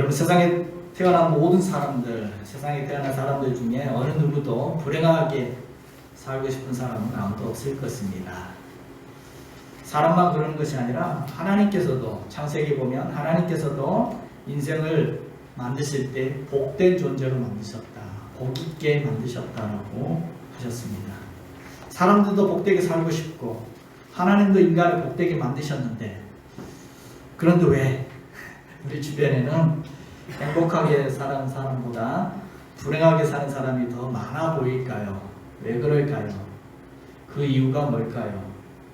여러분, 세상에 태어난 모든 사람들, 세상에 태어난 사람들 중에 어느 누구도 불행하게 살고 싶은 사람은 아무도 없을 것입니다. 사람만 그러는 것이 아니라 하나님께서도, 창세기 보면 하나님께서도 인생을 만드실 때 복된 존재로 만드셨다, 복 있게 만드셨다라고 하셨습니다. 사람들도 복되게 살고 싶고 하나님도 인간을 복되게 만드셨는데, 그런데 왜 우리 주변에는 행복하게 사는 사람보다 불행하게 사는 사람이 더 많아 보일까요? 왜 그럴까요? 그 이유가 뭘까요?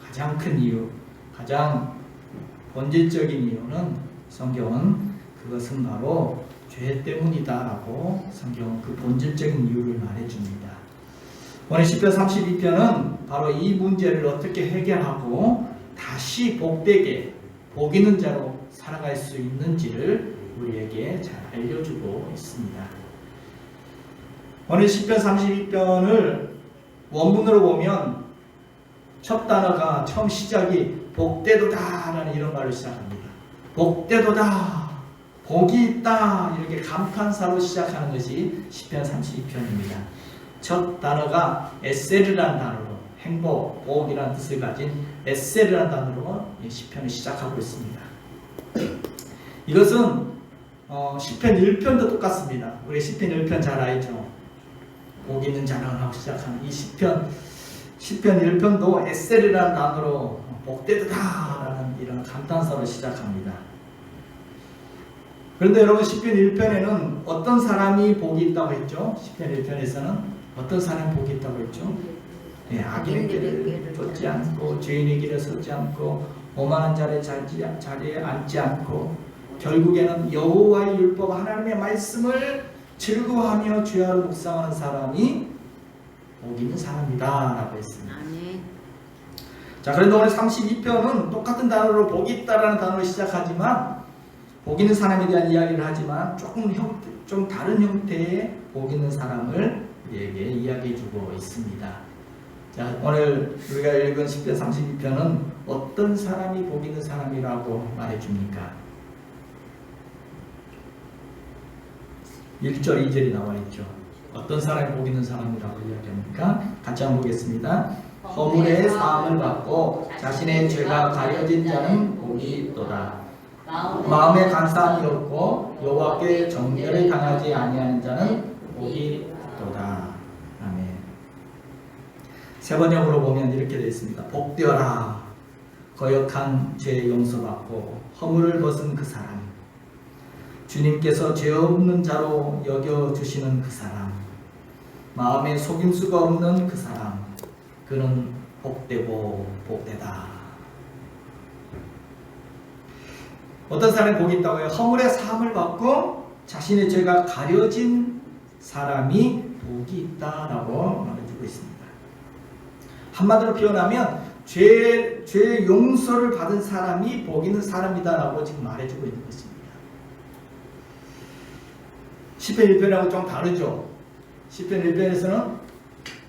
가장 큰 이유, 가장 본질적인 이유는 성경은 그것은 바로 죄 때문이다라고 성경은 그 본질적인 이유를 말해줍니다. 오늘 시편 32편은 바로 이 문제를 어떻게 해결하고 다시 복되게 복 있는 자로 살아갈 수 있는지를 우리에게 잘 알려주고 있습니다. 오늘 시편 32편을 원문으로 보면 첫 단어가, 처음 시작이 복되도다 라는 이런 말로 시작합니다. 복되도다, 복이 있다, 이렇게 감탄사로 시작하는 것이 시편 32편입니다. 첫 단어가 에셀이라는 단어로, 행복, 복이라는 뜻을 가진 에셀이라는 단어로 이 시편을 시작하고 있습니다. 이것은 시편 1편도 똑같습니다. 우리 시편 1편 잘 알죠? 복 있는 자는 하고 시작하는 이 시편 1편도 에셀이라는 단어로 복되도다라는 이런 감탄사로 시작합니다. 그런데 여러분, 시편 1편에는 어떤 사람이 복이 있다고 했죠? 시편 1편에서는 어떤 사람이 복이 있다고 했죠? 네, 악인의 길을 쫓지 않고 죄인의 길에 서지 않고 오만한 자리에 앉지 않고 결국에는 여호와의 율법, 하나님의 말씀을 즐거워하며 주야로 묵상하는 사람이 복 있는 사람이다 라고 했습니다. 자, 그런데 오늘 32편은 똑같은 단어로 복이 있다라는 단어로 시작하지만, 복 있는 사람에 대한 이야기를 하지만 좀 다른 형태의 복 있는 사람을 우리에게 이야기해주고 있습니다. 자, 오늘 우리가 읽은 시편 32편은 어떤 사람이 복 있는 사람이라고 말해줍니까? 1절, 2절이 나와 있죠. 어떤 사람이 복 있는 사람이라고 이야기합니까? 같이 한번 보겠습니다. 허물의 사함을 받고 자신의 죄가 가려진 자는 복이 있도다. 마음에 간사함이 없고 여호와께 정죄를 당하지 아니하는 자는 복이 있도다. 아멘. 세 번역으로 보면 이렇게 되어 있습니다. 복되어라, 거역한 죄 용서받고 허물을 벗은 그 사람, 주님께서 죄 없는 자로 여겨주시는 그 사람, 마음에 속임수가 없는 그 사람, 그는 복되고 복되다. 어떤 사람이 복이 있다고 해요? 허물의 사함을 받고 자신의 죄가 가려진 사람이 복이 있다라고 말해주고 있습니다. 한마디로 표현하면 죄 용서를 받은 사람이 복 있는 사람이다라고 지금 말해주고 있는 것입니다. 시편 1편하고 좀 다르죠. 시편 1편에서는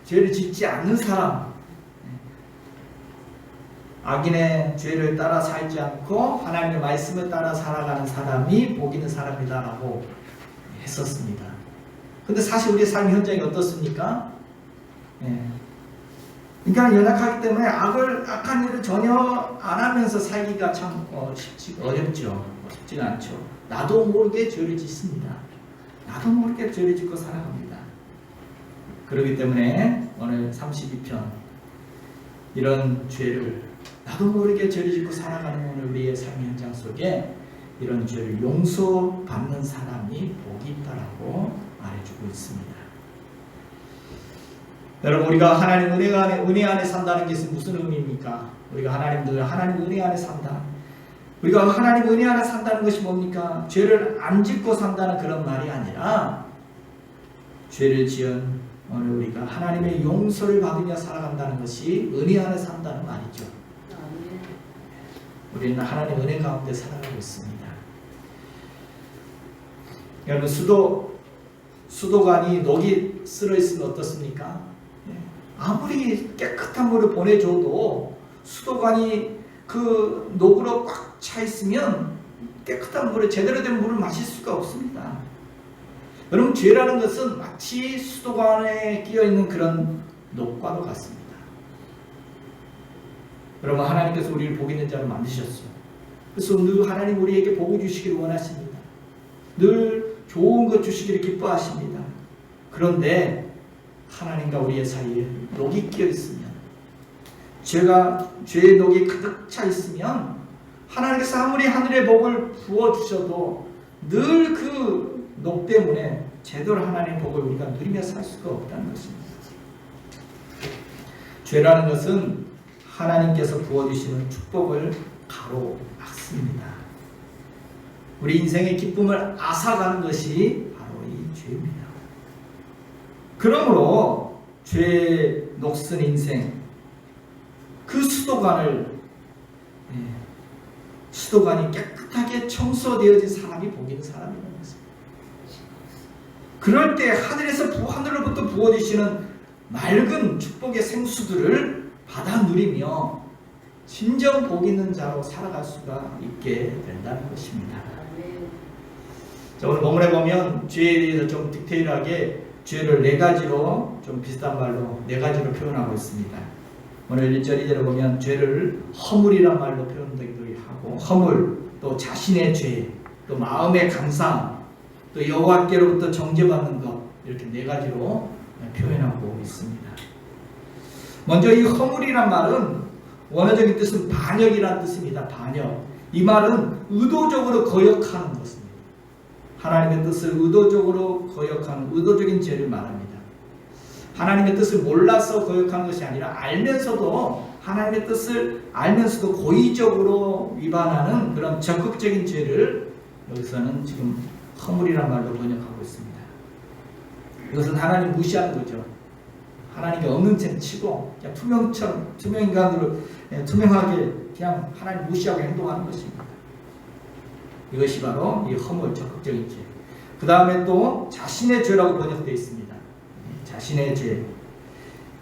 죄를 짓지 않는 사람, 악인의 죄를 따라 살지 않고 하나님의 말씀을 따라 살아가는 사람이 복 있는 사람이다라고 했었습니다. 근데 사실 우리의 삶 현장이 어떻습니까? 인간은 연약하기 때문에 악한 일을 전혀 안 하면서 살기가 참 어렵죠. 쉽지가 않죠. 나도 모르게 죄를 짓습니다. 나도 모르게 죄를 짓고 살아갑니다. 그렇기 때문에 오늘 32편, 이런 죄를 나도 모르게 죄를 짓고 살아가는 오늘 우리의 삶 현장 속에 이런 죄를 용서받는 사람이 복이 있다라고 말해주고 있습니다. 여러분, 우리가 하나님 은혜 안에 산다는 것은 무슨 의미입니까? 우리가 하나님 은혜 안에 산다. 우리가 하나님 은혜 안에 산다는 것이 뭡니까? 죄를 안 짓고 산다는 그런 말이 아니라, 죄를 지은 오늘 우리가 하나님의 용서를 받으며 살아간다는 것이 은혜 안에 산다는 말이죠. 우리는 하나님 은혜 가운데 살아가고 있습니다. 여러분, 수도관이 녹이 쓸어 있으면 어떻습니까? 아무리 깨끗한 물을 보내줘도 수도관이 그 녹으로 꽉 차 있으면 깨끗한 물을, 제대로 된 물을 마실 수가 없습니다. 없습니다. 여러분, 죄라는 것은 마치 수도관에 끼어있는 그런 녹과도 같습니다. 여러분, 하나님께서 우리를 복 있는 자로 만드셨어요. 그래서 늘 하나님 우리에게 복을 주시기를 원하십니다. 늘 좋은 것 주시기를 기뻐하십니다. 그런데 하나님과 우리의 사이에 녹이 끼어 있으면, 죄의 녹이 가득 차 있으면 하나님께서 아무리 하늘의 복을 부어주셔도 늘 그 녹 때문에 제대로 하나님의 복을 우리가 누리며 살 수가 없다는 것입니다. 죄라는 것은 하나님께서 부어주시는 축복을 가로막습니다. 우리 인생의 기쁨을 앗아가는 것이 바로 이 죄입니다. 그러므로 죄에 녹슨 인생, 그 수도관이 깨끗하게 청소되어진 사람이 복 있는 사람이라는 것입니다. 그럴 때 하늘로부터 부어주시는 맑은 축복의 생수들을 받아 누리며 진정 복 있는 자로 살아갈 수가 있게 된다는 것입니다. 자, 오늘 본문에 보면 죄에 대해서 좀 디테일하게 죄를 네 가지로, 좀 비슷한 말로 네 가지로 표현하고 있습니다. 오늘 1절 2절에 보면 죄를 허물이란 말로 표현되기도 하고, 허물, 또 자신의 죄, 또 마음의 감상, 또 여호와께로부터 정죄받는 것, 이렇게 네 가지로 표현하고 있습니다. 먼저 이 허물이란 말은 원어적인 뜻은 반역이라는 뜻입니다. 반역. 이 말은 의도적으로 거역하는 것입니다. 하나님의 뜻을 의도적으로 거역하는 의도적인 죄를 말합니다. 하나님의 뜻을 몰라서 거역하는 것이 아니라 알면서도, 하나님의 뜻을 알면서도 고의적으로 위반하는 그런 적극적인 죄를 여기서는 지금 허물이란 말로 번역하고 있습니다. 이것은 하나님 무시하는 거죠. 하나님이 없는 채 치고 그냥 투명인간으로 투명하게 그냥 하나님 무시하고 행동하는 것입니다. 이것이 바로 이 허물, 적극적인 죄. 그 다음에 또 자신의 죄라고 번역되어 있습니다. 자신의 죄.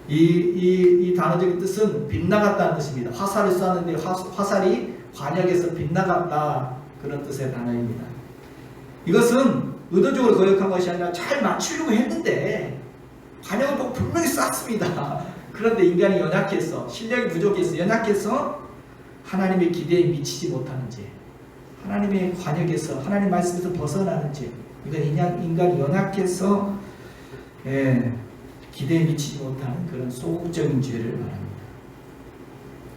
이 단어적인 뜻은 빗나갔다는 뜻입니다. 화살을 쐈는데 화살이 관역에서 빗나갔다, 그런 뜻의 단어입니다. 이것은 의도적으로 거역한 것이 아니라 잘 맞추려고 했는데 관역을 보고 분명히 쐈습니다. 그런데 인간이 연약해서, 실력이 부족해서, 연약해서 하나님의 기대에 미치지 못하는 죄, 하나님의 관역에서, 하나님 말씀에서 벗어나는 죄, 이건 인간이 연약해서 기대에 미치지 못하는 그런 소극적인 죄를 말합니다.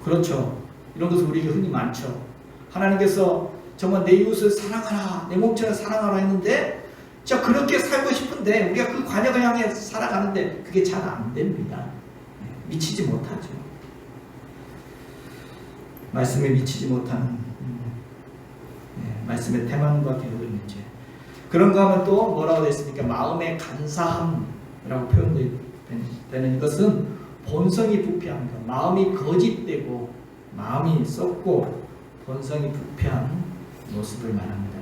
그렇죠. 이런 것은 우리에게 흔히 많죠. 하나님께서 정말 내 이웃을 사랑하라, 내 몸처럼 사랑하라 했는데, 자, 그렇게 살고 싶은데 우리가 그 관역을 향해 살아가는데 그게 잘 안 됩니다. 미치지 못하죠. 말씀에 미치지 못하는, 말씀의 태만과 게으른 죄. 그런가 하면 또 뭐라고 되어 있습니까? 마음의 간사함이라고 표현되는 이것은 본성이 부패한 것, 마음이 거짓되고 마음이 썩고 본성이 부패한 모습을 말합니다.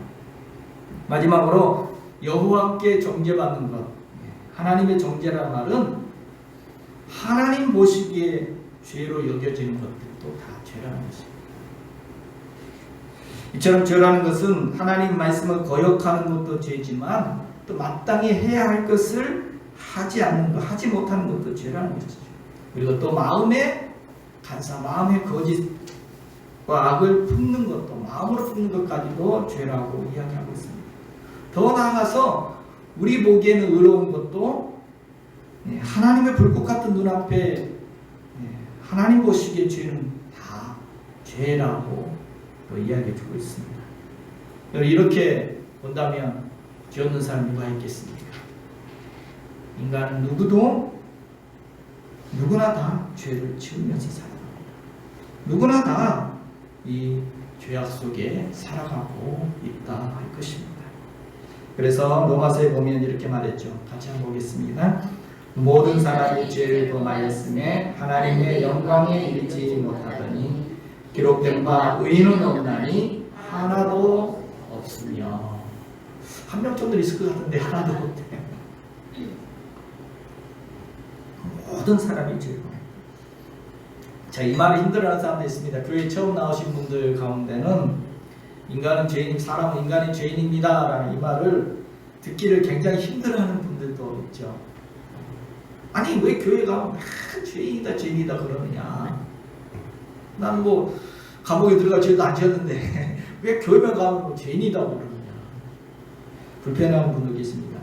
마지막으로 여호와께 정죄받는 것. 하나님의 정죄라는 말은 하나님 보시기에 죄로 여겨지는 것들도 다 죄라는 것입니다. 이처럼 죄라는 것은 하나님 말씀을 거역하는 것도 죄지만 또 마땅히 해야 할 것을 하지 않는 것, 하지 못하는 것도 죄라는 것이죠. 그리고 또 마음의 간사, 마음의 거짓과 악을 품는 것도, 마음으로 품는 것까지도 죄라고 이야기하고 있습니다. 더 나아가서 우리 보기에는 의로운 것도 하나님의 불꽃 같은 눈앞에 하나님 보시기에 죄는 다 죄라고 또 이야기해 주고 있습니다. 이렇게 본다면 죄 없는 사람 누가 있겠습니까? 인간은 누구나 다 죄를 지으면서 살아갑니다. 누구나 다 이 죄악 속에 살아가고 있다 할 것입니다. 그래서 로마서에 보면 이렇게 말했죠. 같이 한번 보겠습니다. 모든 사람이 죄를 범하였음에 하나님의 영광에 이르지 못하더니 기록된 바 의인은 없나니 하나도 없으며. 한 명 정도 있을 것 같은데 하나도 없대요. 모든 사람이 죄를 범합니다. 자, 이 말을 힘들어하는 사람도 있습니다. 교회 처음 나오신 분들 가운데는 인간은 죄인, 사람은 인간이 죄인입니다 라는 이 말을 듣기를 굉장히 힘들어하는 분들도 있죠. 아니 왜 교회 가면 죄인이다 죄인이다 그러느냐. 난 뭐 감옥에 들어갈 죄도 안 지었는데 왜 교회만 가면 뭐 죄인이다 그러느냐. 불편한 분도 계십니다.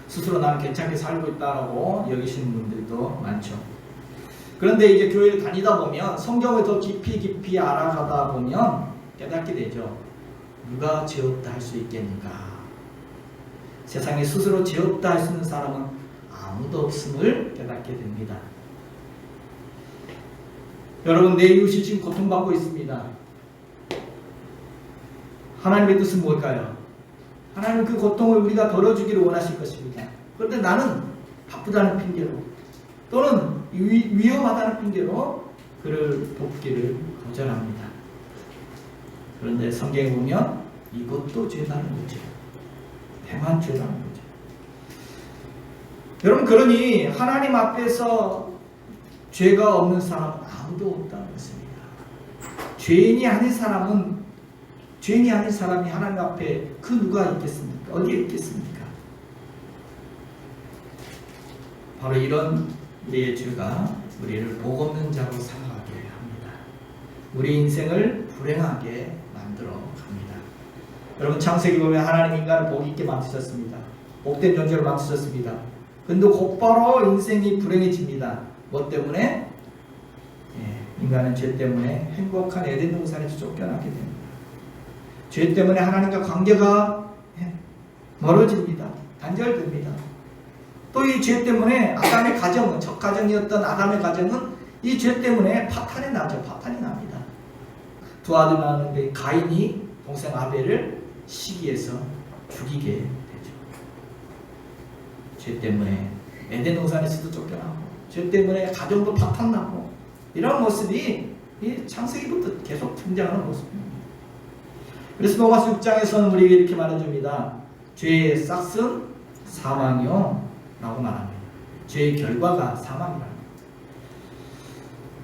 스스로 나는 괜찮게 살고 있다라고 여기시는 분들도 많죠. 그런데 이제 교회를 다니다 보면 성경을 더 깊이 알아가다 보면 깨닫게 되죠. 누가 죄 없다 할 수 있겠는가. 세상에 스스로 죄 없다 할 수 있는 사람은 아무도 없음을 깨닫게 됩니다. 여러분, 내 이웃이 지금 고통받고 있습니다. 하나님의 뜻은 뭘까요? 하나님은 그 고통을 우리가 덜어주기를 원하실 것입니다. 그런데 나는 바쁘다는 핑계로 또는 위험하다는 핑계로 그를 돕기를 거절합니다. 그런데 성경에 보면 이것도 죄라는 거죠. 대만 죄라는 거죠. 여러분, 그러니 하나님 앞에서 죄가 없는 사람은 아무도 없다는 것입니다. 죄인이 아닌 사람이 하나님 앞에 그 누가 있겠습니까? 어디에 있겠습니까? 바로 이런 우리의 죄가 우리를 복 없는 자로 살아가게 합니다. 우리 인생을 불행하게 만들어 갑니다. 여러분, 창세기 보면 하나님 인간을 복 있게 만드셨습니다. 복된 존재로 만드셨습니다. 근데 곧바로 인생이 불행해집니다. 뭐 때문에? 인간은 죄 때문에 행복한 에덴 동산에서 쫓겨나게 됩니다. 죄 때문에 하나님과 관계가 멀어집니다. 단절됩니다. 또 이 죄 때문에 아담의 가정은, 첫 가정이었던 아담의 가정은 이 죄 때문에 파탄이 납니다. 두 아들 낳았는데 가인이 동생 아벨을 시기해서 죽이게 되죠. 죄 때문에 에덴 동산에서도 쫓겨나고, 죄 때문에 가정도 파탄나고, 이런 모습이 이 창세기부터 계속 등장하는 모습입니다. 그래서 로마서 6장에서는 우리에게 이렇게 말해줍니다. 죄의 싹은 사망이요 라고 말합니다. 죄의 결과가 사망이랍니다.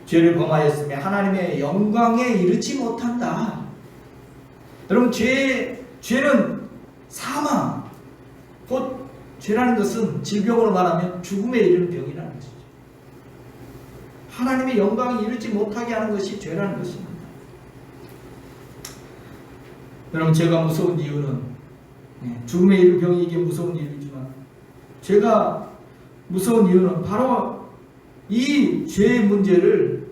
죄를 범하였으며 하나님의 영광에 이르지 못한다. 여러분, 죄는 사망, 곧 죄라는 것은 질병으로 말하면 죽음에 이르는 병이라는 것이죠. 하나님의 영광에 이르지 못하게 하는 것이 죄라는 것입니다. 여러분, 죄가 무서운 이유는, 죽음에 이르는 병이 이게 무서운 이유지만, 죄가 무서운 이유는 바로 이 죄의 문제를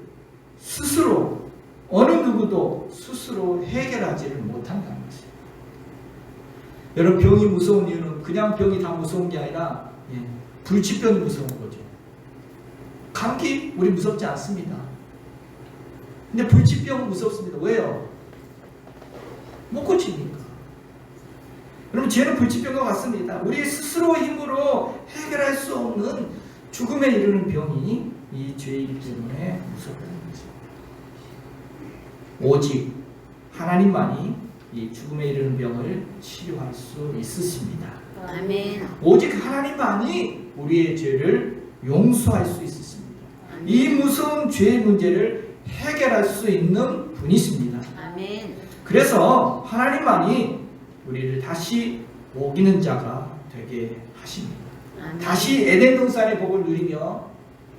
스스로, 어느 누구도 스스로 해결하지를 못한다는 것이에요. 여러분, 병이 무서운 이유는 그냥 병이 다 무서운 게 아니라 불치병이 무서운 거죠. 감기 우리 무섭지 않습니다. 근데 불치병은 무섭습니다. 왜요? 못 고치니까. 여러분, 죄는 불치병과 같습니다. 우리 스스로 힘으로 해결할 수 없는 죽음에 이르는 병이 이 죄이기 때문에 무섭다는 것입니다. 오직 하나님만이 이 죽음에 이르는 병을 치료할 수 있으십니다. 아멘. 오직 하나님만이 우리의 죄를 용서할 수 있으십니다. 아멘. 이 무서운 죄의 문제를 해결할 수 있는 분이십니다. 아멘. 그래서 하나님만이 우리를 다시 먹이는 자가 되게 하십니다. 아멘. 다시 에덴 동산의 복을 누리며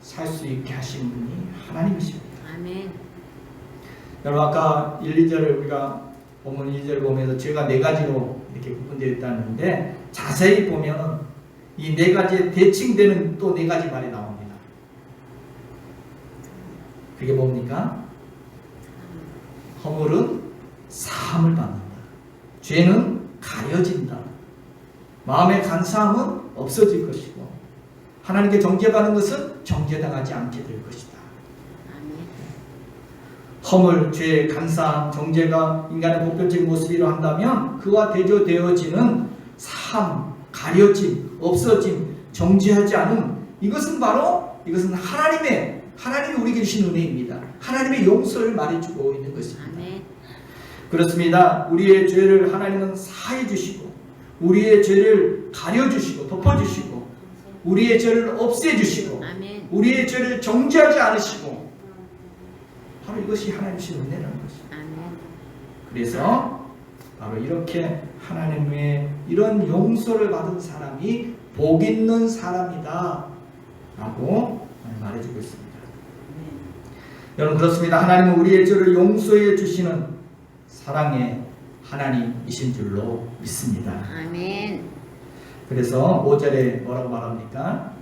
살 수 있게 하신 분이 하나님이십니다. 아멘. 여러분, 아까 1, 2절을 우리가 본문 1절을 보면서 죄가 4가지로 이렇게 구분되어 있다는데, 자세히 보면 이 4가지에 대칭되는 또 4가지 말이 나옵니다. 그게 뭡니까? 허물은 사함을 받는다. 죄는 가려진다. 마음의 간사함은 없어질 것이고, 하나님께 정죄받는 것은 정죄당하지 않게 될 것이다. 허물, 죄, 간사함, 정죄가 인간의 보편적인 모습이라 한다면 그와 대조되어지는 삶, 가려짐, 없어짐, 정죄하지 않음, 이것은 하나님이 우리에게 주신 은혜입니다. 하나님의 용서를 말해주고 있는 것입니다. 아멘. 그렇습니다. 우리의 죄를 하나님은 사해 주시고, 우리의 죄를 가려주시고 덮어주시고, 우리의 죄를 없애주시고, 아멘. 우리의 죄를 정죄하지 않으시고, 바로 이것이 하나님의 은혜라는 것입니다. 아멘. 그래서 바로 이렇게 하나님의 이런 용서를 받은 사람이 복 있는 사람이다 라고 말해주고 있습니다. 여러분 그렇습니다. 하나님은 우리의 죄를 용서해 주시는 사랑의 하나님이신 줄로 믿습니다. 아멘. 그래서 5절에 뭐라고 말합니까?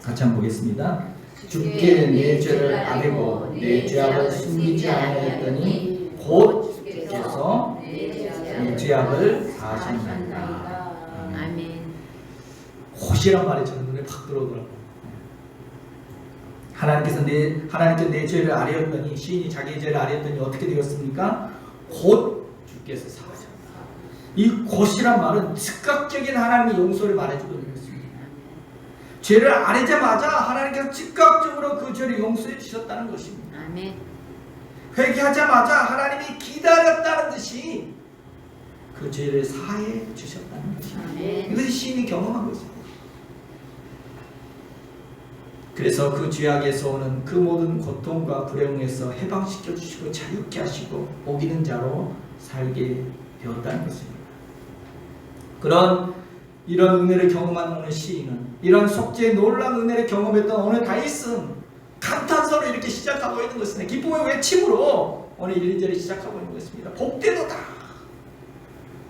같이 한번 보겠습니다. 주께 내 죄를 아뢰고 내 죄악을 숨기지 아니하였더니 곧 주께서 내 죄악을 사하신다. 아멘. 곧이란 말이 저는 눈에 팍 들어오더라고요. 하나님께 내 죄를 아뢰었더니, 시인이 자기의 죄를 아뢰었더니 어떻게 되었습니까? 곧 주께서 사하셨다. 이 곧이란 말은 즉각적인 하나님의 용서를 말해주고 있는 것입니다. 죄를 아뢰자마자 하나님께서 즉각적으로 그 죄를 용서해 주셨다는 것입니다. 아멘. 회개하자마자 하나님이 기다렸다는 듯이 그 죄를 사해 주셨다는 것입니다. 아멘. 이것이 시인이 경험한 것입니다. 그래서 그 죄악에서 오는 그 모든 고통과 불행에서 해방시켜 주시고 자유케 하시고 복 있는 자로 살게 되었다는 것입니다. 이런 은혜를 경험한 오늘 시인은, 이런 속죄의 놀라운 은혜를 경험했던 오늘 다윗은 감탄서로 이렇게 시작하고 있는 것입니다. 기쁨의 외침으로 오늘 1, 2절을 시작하고 있는 것입니다. 복되도다.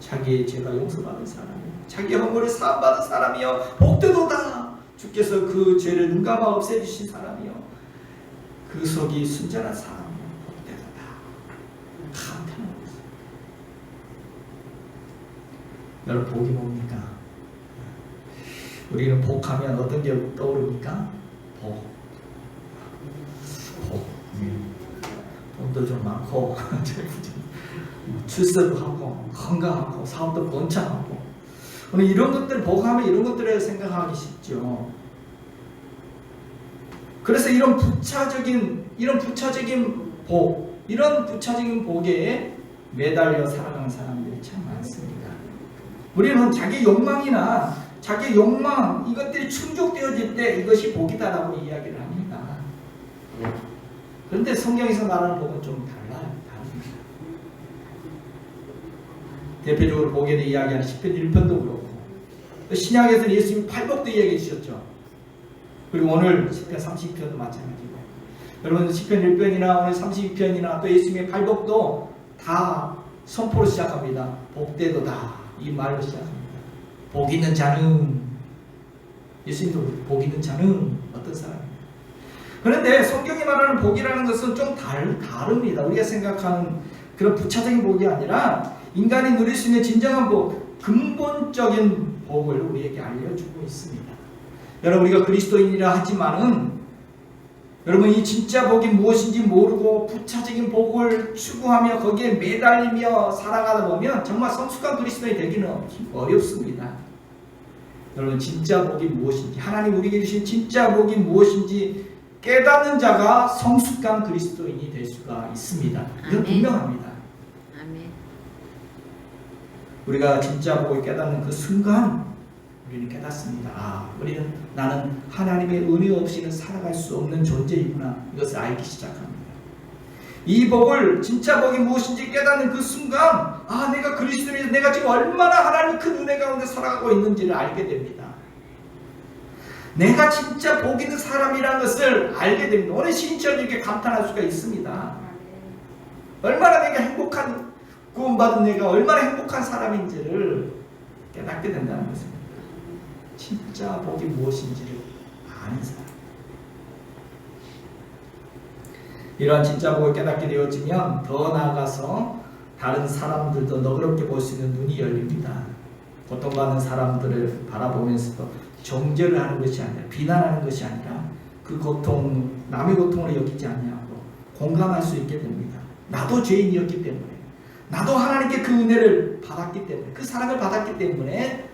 자기의 죄가 용서받은 사람이요, 자기의 허물을 사함받은 사람이요, 복되도다. 주께서 그 죄를 눈감아 없애주신 사람이요, 그 속이 순전한 사람이요, 복되도다. 감탄하는 것입니다. 여러분 복이 뭡니까? 우리는 복하면 어떤 게 떠오릅니까? 복. 돈도 좀 많고 출세도 하고 건강하고 사업도 번창하고, 오늘 이런 것들 복하면 이런 것들을 생각하기 쉽죠. 그래서 이런 부차적인 복, 이런 부차적인 복에 매달려 살아가는 사람들이 참 많습니다. 우리는 자기 욕망이나 자기 욕망 이것들이 충족되어질 때 이것이 복이다라고 이야기를 합니다. 그런데 성경에서 말하는 복은 좀 다릅니다. 대표적으로 복에 대해 이야기하는 시편 1편도 그렇고, 신약에서는 예수님이 팔복도 이야기해 주셨죠. 그리고 오늘 시편 32편도 마찬가지고, 여러분 시편 1편이나 오늘 32편이나 또 예수님의 팔복도 다 선포로 시작합니다. 복되도다, 이 말로 시작합니다. 복 있는 자는, 예수님도 복 있는 자는 어떤 사람입니다. 그런데 성경이 말하는 복이라는 것은 좀 다릅니다. 우리가 생각하는 그런 부차적인 복이 아니라 인간이 누릴 수 있는 진정한 복, 근본적인 복을 우리에게 알려주고 있습니다. 여러분 우리가 그리스도인이라 하지만은 여러분 이 진짜 복이 무엇인지 모르고 부차적인 복을 추구하며 거기에 매달리며 살아가다 보면 정말 성숙한 그리스도인이 되기는 어렵습니다. 여러분 진짜 복이 무엇인지, 하나님 우리에게 주신 진짜 복이 무엇인지 깨닫는 자가 성숙한 그리스도인이 될 수가 있습니다. 이건 분명합니다. 아멘. 우리가 진짜 복을 깨닫는 그 순간 우리는 깨닫습니다. 나는 하나님의 은혜 없이는 살아갈 수 없는 존재이구나. 이것을 알기 시작합니다. 이 복을, 진짜 복이 무엇인지 깨닫는 그 순간, 내가 그리스도인이다, 내가 지금 얼마나 하나님의 큰 은혜 가운데 살아가고 있는지를 알게 됩니다. 내가 진짜 복 있는 사람이라는 것을 알게 됩니다. 오늘 시인처럼 이렇게 감탄할 수가 있습니다. 얼마나 내가 행복한, 구원받은 내가 얼마나 행복한 사람인지를 깨닫게 된다는 것입니다. 진짜 복이 무엇인지를 아는 사람. 이러한 진짜 복을 깨닫게 되어지면 더 나아가서 다른 사람들도 너그럽게 볼 수 있는 눈이 열립니다. 고통받는 사람들을 바라보면서도 정죄를 하는 것이 아니라, 비난하는 것이 아니라 그 고통, 남의 고통으로 여기지 않냐고 공감할 수 있게 됩니다. 나도 죄인이었기 때문에, 나도 하나님께 그 은혜를 받았기 때문에, 그 사랑을 받았기 때문에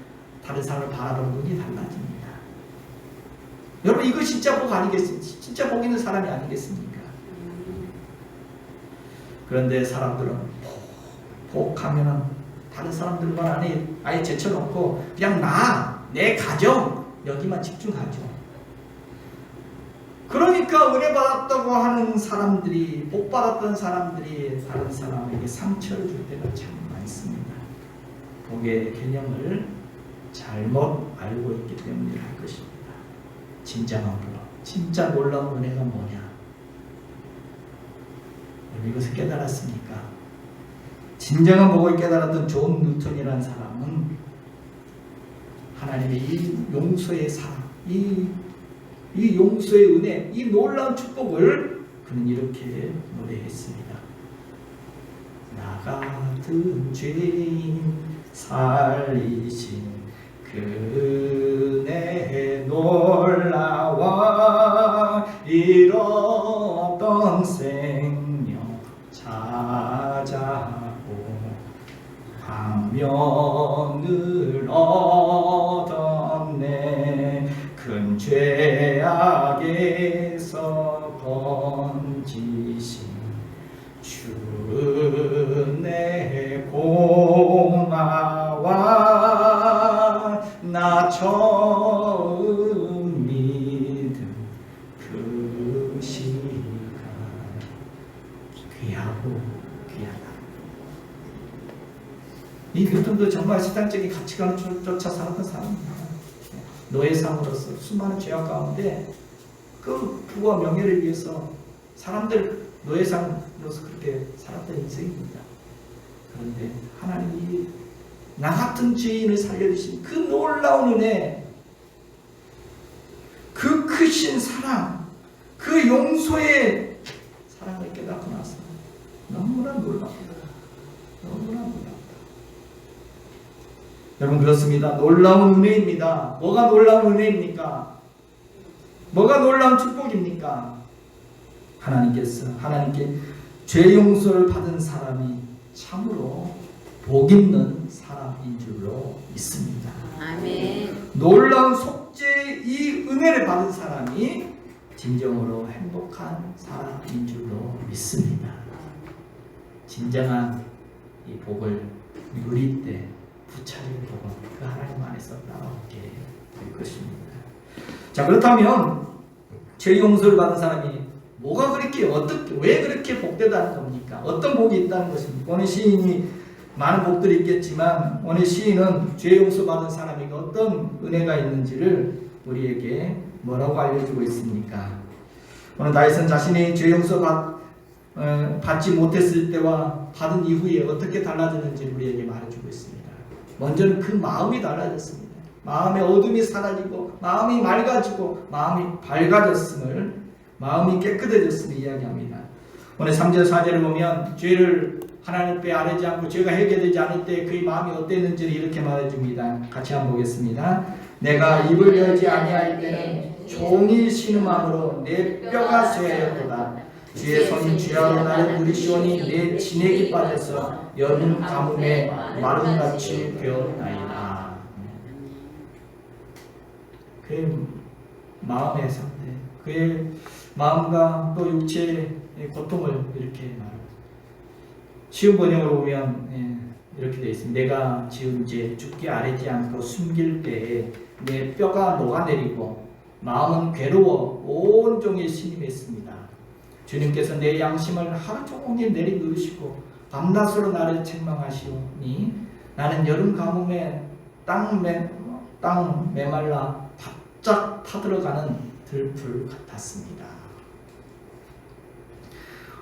다른 사람을 바라보는 눈이 달라집니다. 여러분 이거 진짜 복 아니겠습니까? 진짜 복 있는 사람이 아니겠습니까? 그런데 사람들은 복하면은 다른 사람들만 아예 제쳐놓고 그냥 내 가정 여기만 집중하죠. 그러니까 은혜 받았다고 하는 사람들이, 복 받았던 사람들이 다른 사람에게 상처를 줄 때가 참 많습니다. 복의 개념을 잘못 알고 있기 때문이라 할 것입니다. 진정한 복, 진짜 놀라운 은혜가 뭐냐? 이것을 깨달았습니까? 진정한 복을 깨달았던 존 뉴턴이라는 사람은 하나님의 이 용서의 사랑, 이 용서의 은혜, 이 놀라운 축복을 그는 이렇게 노래했습니다. 나 같은 죄인 살리신 그네 놀라와 잃었던 생명 찾아고 광명을 얻었네. 큰 죄악에서 건지신 주의 고마워. 나 처음 믿은 그 시간 귀하고 귀하다. 이 뉴턴도 정말 세상적인 가치관을 쫓아 살았던 사람입니다. 노예상으로서 수많은 죄악 가운데 그 부와 명예를 위해서 사람들 노예상으로서 그렇게 살았던 인생입니다. 그런데 하나님이 나 같은 죄인을 살려주신 그 놀라운 은혜, 그 크신 사랑, 그 용서의 사랑을 깨닫고 나서 너무나 놀랍다. 너무나 놀랍다. 여러분, 그렇습니다. 놀라운 은혜입니다. 뭐가 놀라운 은혜입니까? 뭐가 놀라운 축복입니까? 하나님께 죄 용서를 받은 사람이 참으로 복 있는 사람인 줄로 믿습니다. 아멘. 놀라운 속죄의 이 은혜를 받은 사람이 진정으로 행복한 사람인 줄로 믿습니다. 진정한 이 복을 누릴 때 부차릴 복은 그 하나님 안에서 따라오게 될 것입니다. 자, 그렇다면 죄 용서를 받은 사람이 뭐가 그렇게 왜 그렇게 복되다는 겁니까? 어떤 복이 있다는 것입니까? 오늘 시인이 많은 복들이 있겠지만 오늘 시인은 죄 용서 받은 사람이 어떤 은혜가 있는지를 우리에게 뭐라고 알려주고 있습니까? 오늘 다윗은 자신이 죄 용서 받지 못했을 때와 받은 이후에 어떻게 달라졌는지 우리에게 말해주고 있습니다. 먼저는 그 마음이 달라졌습니다. 마음의 어둠이 사라지고 마음이 맑아지고 마음이 밝아졌음을, 마음이 깨끗해졌음을 이야기합니다. 오늘 3절 4절을 보면 죄를 하나님 앞에 아뢰지 않고 죄가 해결되지 않을 때 그의 마음이 어땠는지를 이렇게 말해줍니다. 같이 한번 보겠습니다. 내가 입을 열지 아니할 때는 종일 신음함으로 내 뼈가 쇠하였도다. 주의 손이 주야로 나를 부리시오니 내 진액이 빠져서 여름 가뭄에 마름같이 되었나이다. 그의 마음의 상태, 그의 마음과 또 육체의 고통을 이렇게 말합니다. 쉬운 번역으로 보면 이렇게 되어 있습니다. 내가 지은 죄 죽게 아뢰지 않고 숨길 때에 내 뼈가 녹아내리고 마음은 괴로워 온종일 신음했습니다. 주님께서 내 양심을 하루 종일 내리누르시고 밤낮으로 나를 책망하시오니 나는 여름 가뭄에 땅 메말라 바짝 타들어가는 들풀 같았습니다.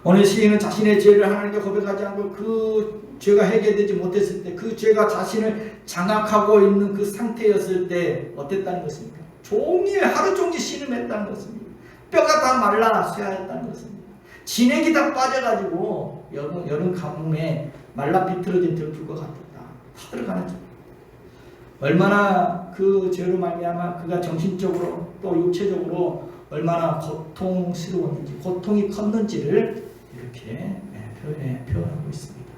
오늘 시인은 자신의 죄를 하나님께 고백하지 않고 그 죄가 해결되지 못했을 때, 그 죄가 자신을 장악하고 있는 그 상태였을 때 어땠다는 것입니까? 하루 종일 신음했다는 것입니다. 뼈가 다 말라 쇠하였다는 것입니다. 진액이 다 빠져가지고 여름 가뭄에 말라 비틀어진 들풀과 같았다. 타들어가는 줄. 얼마나 그 죄로 말미암아 그가 정신적으로 또 육체적으로 얼마나 고통스러웠는지, 고통이 컸는지를 이렇게 표현하고 있습니다.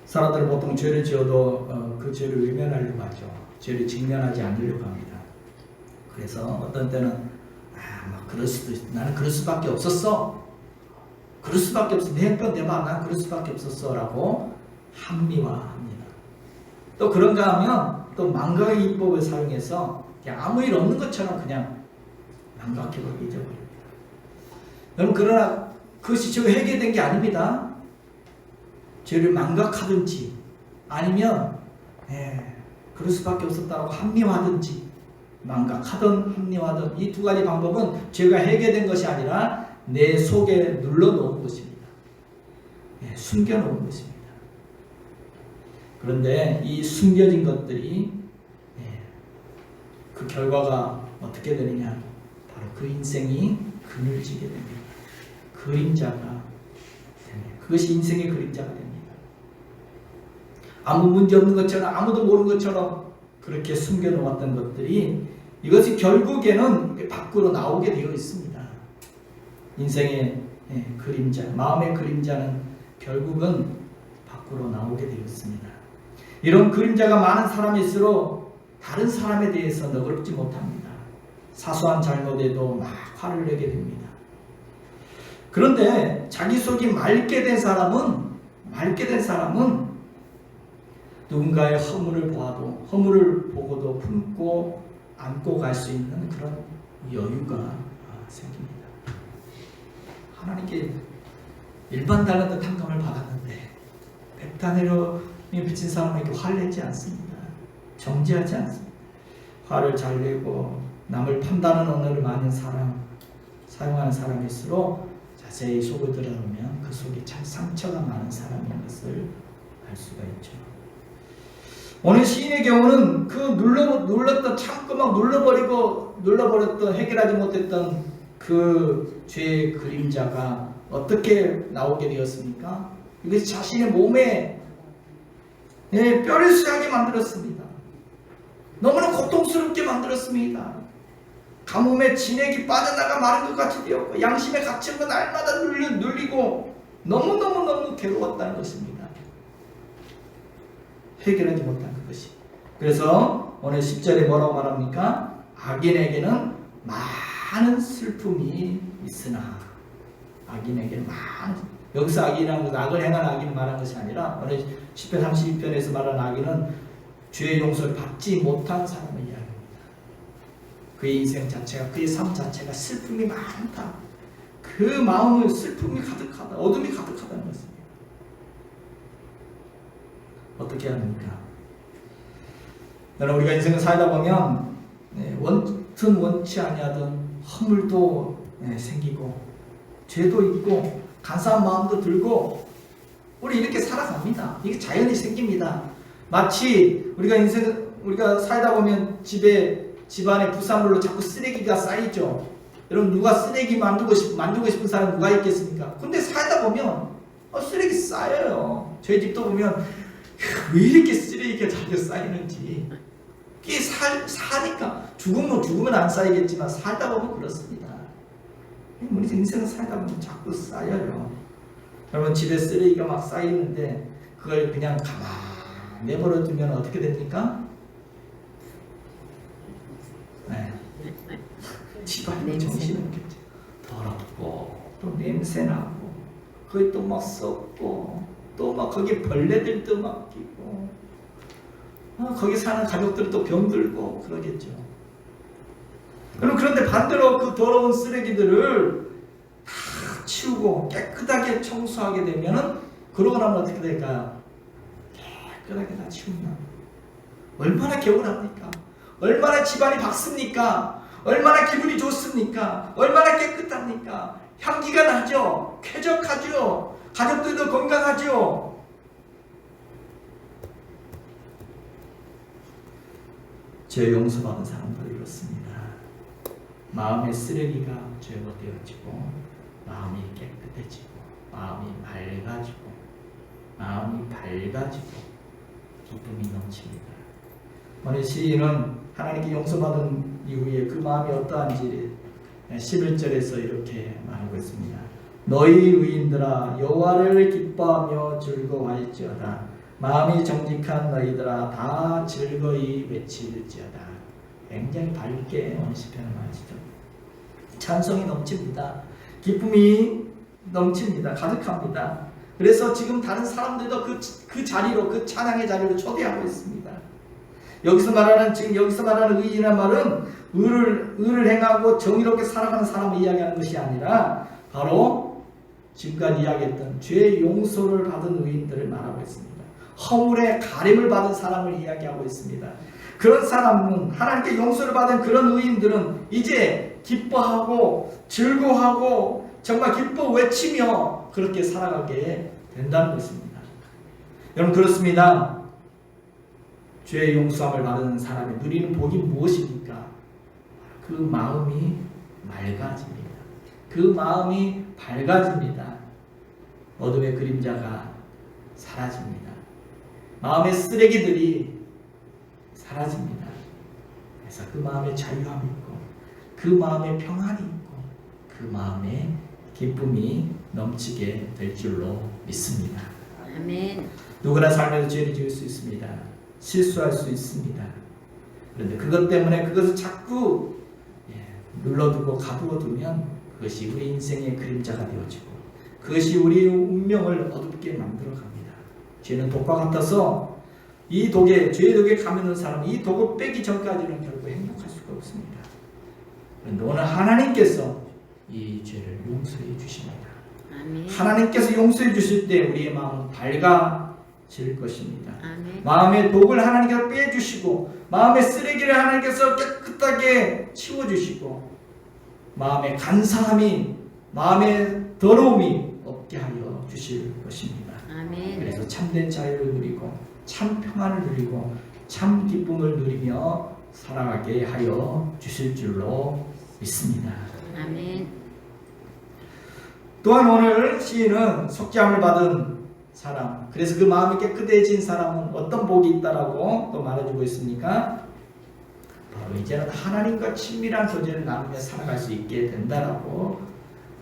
사람들은 보통 죄를 지어도 그 죄를 외면하려고 하죠. 죄를 직면하지 않으려고 합니다. 그래서 어떤 때는 그럴 수도 있어. 나는 그럴 수밖에 없었어. 그럴 수밖에 없어. 내 편 내봐. 난 그럴 수밖에 없었어. 라고 합리화합니다. 또 그런가 하면 또 망각의 입법을 사용해서 그냥 아무 일 없는 것처럼 그냥 망각해버리고 잊어버립니다. 여러분, 그러나 그것이 지금 해결된 게 아닙니다. 죄를 망각하든지 아니면 그럴 수밖에 없었다고 합리화하든지, 망각하든 합리화하든 이 두 가지 방법은 죄가 해결된 것이 아니라 내 속에 눌러놓은 것입니다. 숨겨놓은 것입니다. 그런데 이 숨겨진 것들이 그 결과가 어떻게 되느냐, 바로 그 인생이 그늘지게 됩니다. 그림자가, 그것이 인생의 그림자가 됩니다. 아무 문제 없는 것처럼, 아무도 모르는 것처럼 그렇게 숨겨놓았던 것들이 이것이 결국에는 밖으로 나오게 되어 있습니다. 인생의 그림자, 마음의 그림자는 결국은 밖으로 나오게 되어 있습니다. 이런 그림자가 많은 사람일수록 다른 사람에 대해서 너그럽지 못합니다. 사소한 잘못에도 막 화를 내게 됩니다. 그런데 자기 속이 맑게 된 사람은 누군가의 허물을 보고도 품고 안고 갈 수 있는 그런 여유가 생깁니다. 하나님께 일반 달란트 탕감을 받았는데 백단위로에 비친 사람에게 화를 내지 않습니다. 정죄하지 않습니다. 화를 잘 내고 남을 판단하는 언어를 많은 사용하는 사람일수록 자세히 속을 들여다보면 그 속에 참 상처가 많은 사람인 것을 알 수가 있죠. 오늘 시인의 경우는 그 눌렀던, 참고 막 눌러버렸던, 해결하지 못했던 그 죄의 그림자가 어떻게 나오게 되었습니까? 이것이 자신의 몸에 뼈를 쇠하게 만들었습니다. 너무나 고통스럽게 만들었습니다. 가뭄에 진액이 빠져나가 마른 것 같이 되었고, 양심에 갇힌 건 날마다 눌리고 너무너무 괴로웠다는 것입니다. 해결하지 못한 그것이. 그래서 오늘 10절에 뭐라고 말합니까? 악인에게는 많은 슬픔이 있으나, 악인에게는 많은, 여기서 악인이라는 것은 악을 행한 악인을 말한 것이 아니라 오늘 10편 32편에서 말하는 악인은 죄의 용서를 받지 못한 사람을 이야기합니다. 그의 인생 자체가, 그의 삶 자체가 슬픔이 많다. 그 마음은 슬픔이 가득하다, 어둠이 가득하다는 것입니다. 어떻게 해야 합니까? 여러분, 우리가 인생을 살다 보면 원튼 원치 아니하던 허물도 생기고 죄도 있고 간사한 마음도 들고 우리 이렇게 살아갑니다. 이게 자연히 생깁니다. 마치 우리가 살다 보면 집안에 부산물로 자꾸 쓰레기가 쌓이죠. 여러분, 누가 쓰레기 만들고 싶은 사람 누가 있겠습니까? 근데 살다 보면 쓰레기 쌓여요. 저희 집도 보면 왜 이렇게 쓰레기가 자주 쌓이는지. 이게 사니까 죽으면 안 쌓이겠지만 살다 보면 그렇습니다. 우리 인생을 살다 보면 자꾸 쌓여요. 여러분, 집에 쓰레기가 막 쌓이는데 그걸 그냥 가만히 내버려 두면 어떻게 됩니까? 집안이 정신없겠죠. 더럽고 또 냄새나고 거기 또 막 썩고 또 막 거기 벌레들도 막 끼고 거기 사는 가족들 또 병들고 그러겠죠. 그런데 반대로 그 더러운 쓰레기들을 다 치우고 깨끗하게 청소하게 되면은, 그러고 나면 어떻게 될까요? 깨끗하게 다 치운다. 얼마나 개운합니까? 얼마나 집안이 밝습니까? 얼마나 기분이 좋습니까? 얼마나 깨끗합니까? 향기가 나죠? 쾌적하죠? 가족들도 건강하죠? 죄 용서받은 사람도 이렇습니다. 마음의 쓰레기가 제거되어지고 마음이 깨끗해지고 마음이 밝아지고 기쁨이 넘칩니다. 오늘 시인은 하나님께 용서받은 이후에 그 마음이 어떠한지 11절에서 이렇게 말하고 있습니다. 너희 의인들아 여호와를 기뻐하며 즐거워할지어다. 마음이 정직한 너희들아 다 즐거이 외칠지어다. 굉장히 밝게 오늘 시편을 말하시죠. 찬송이 넘칩니다. 기쁨이 넘칩니다. 가득합니다. 그래서 지금 다른 사람들도 그 자리로, 그 찬양의 자리로 초대하고 있습니다. 여기서 말하는 의인이란 말은 의를 행하고 정의롭게 살아가는 사람을 이야기하는 것이 아니라 바로 지금까지 이야기했던 죄 용서를 받은 의인들을 말하고 있습니다. 허물의 가림을 받은 사람을 이야기하고 있습니다. 그런 사람은 하나님께 용서를 받은 그런 의인들은 이제 기뻐하고 즐거워하고 정말 기뻐 외치며 그렇게 살아가게 된다는 것입니다. 여러분 그렇습니다. 죄의 용서함을 받은 사람이 누리는 복이 무엇입니까? 그 마음이 맑아집니다. 그 마음이 밝아집니다. 어둠의 그림자가 사라집니다. 마음의 쓰레기들이 사라집니다. 그래서 그 마음에 자유함이 있고 그 마음에 평안이 있고 그 마음에 기쁨이 넘치게 될 줄로 믿습니다. 아멘. 누구나 삶에서 죄를 지을 수 있습니다. 실수할 수 있습니다. 그런데 그것 때문에 그것을 자꾸 눌러두고 가두어 두면 그것이 우리 인생의 그림자가 되어지고 그것이 우리 운명을 어둡게 만들어 갑니다. 죄는 독과 같아서 이 독에, 죄의 독에 감는 사람은 이 독을 빼기 전까지는 결국 행복할 수가 없습니다. 그런데 오늘 하나님께서 이 죄를 용서해 주십니다. 아멘. 하나님께서 용서해 주실 때 우리의 마음은 밝아질 것입니다. 아멘. 마음의 독을 하나님께서 빼주시고 마음의 쓰레기를 하나님께서 깨끗하게 치워주시고 마음의 간사함이 마음의 더러움이 없게 하여 주실 것입니다. 아멘. 그래서 참된 자유를 누리고 참 평안을 누리고 참 기쁨을 누리며 살아가게 하여 주실 줄로 믿습니다. 아멘. 또한 오늘 시인은 속죄함을 받은 사람, 그래서 그 마음이 깨끗해진 사람은 어떤 복이 있다라고 또 말해주고 있습니까? 바로 이제는 하나님과 친밀한 교제를 나누며 살아갈 수 있게 된다라고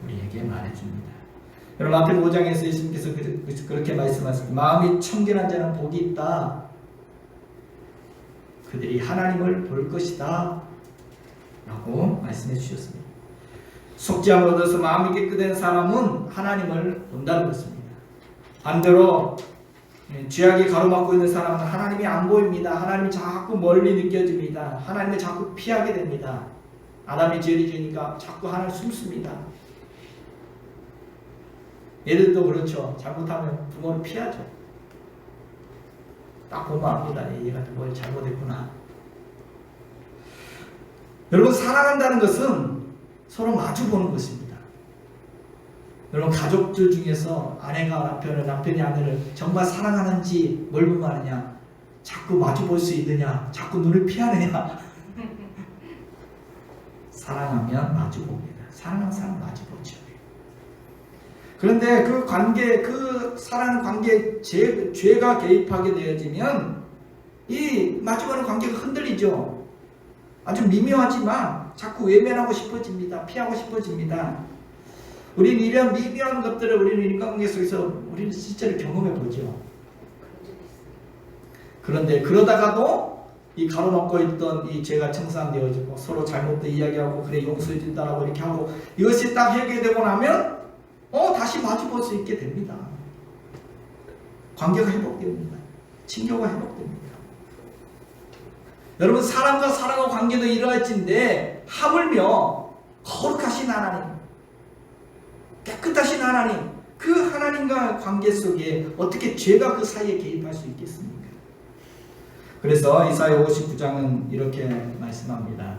우리에게 말해줍니다. 여러분 앞에 5장에서 예수님께서 그렇게 말씀하셨습니다. 마음이 청결한 자는 복이 있다. 그들이 하나님을 볼 것이다 라고 말씀해 주셨습니다. 속죄함을 얻어서 마음이 깨끗한 사람은 하나님을 본다는 것입니다. 반대로 죄악이 가로막고 있는 사람은 하나님이 안 보입니다. 하나님이 자꾸 멀리 느껴집니다. 하나님을 자꾸 피하게 됩니다. 아담이 죄를 지으니까 자꾸 하나님 숨습니다. 얘들도 그렇죠. 잘못하면 부모를 피하죠. 딱 보면 압니다. 얘가 뭘 잘못했구나. 여러분 사랑한다는 것은 서로 마주 보는 것입니다. 여러분 가족들 중에서 아내가 남편을, 남편이 아내를 정말 사랑하는지 뭘 보면 아느냐? 자꾸 마주 볼 수 있느냐? 자꾸 눈을 피하느냐? 사랑하면 마주 봅니다. 사랑하는 사람 마주 보죠. 그런데 그 관계, 그 사랑하는 관계에 죄가 개입하게 되어지면 이 마주보는 관계가 흔들리죠. 아주 미묘하지만 자꾸 외면하고 싶어집니다. 피하고 싶어집니다. 우리는 이런 미묘한 것들을 우리는 인간관계 속에서 우리는 실제로 경험해 보죠. 그런데 그러다가도 이 가로막고 있던 이 죄가 청산되어지고 서로 잘못도 이야기하고 그래 용서해 준다라고 이렇게 하고 이것이 딱 해결되고 나면 다시 마주 볼 수 있게 됩니다. 관계가 회복됩니다. 친교가 회복됩니다. 여러분 사람과 사람과 관계도 이러할진데 하물며 거룩하신 하나님, 깨끗하신 하나님, 그 하나님과 관계 속에 어떻게 죄가 그 사이에 개입할 수 있겠습니까? 그래서 이사야 59장은 이렇게 말씀합니다.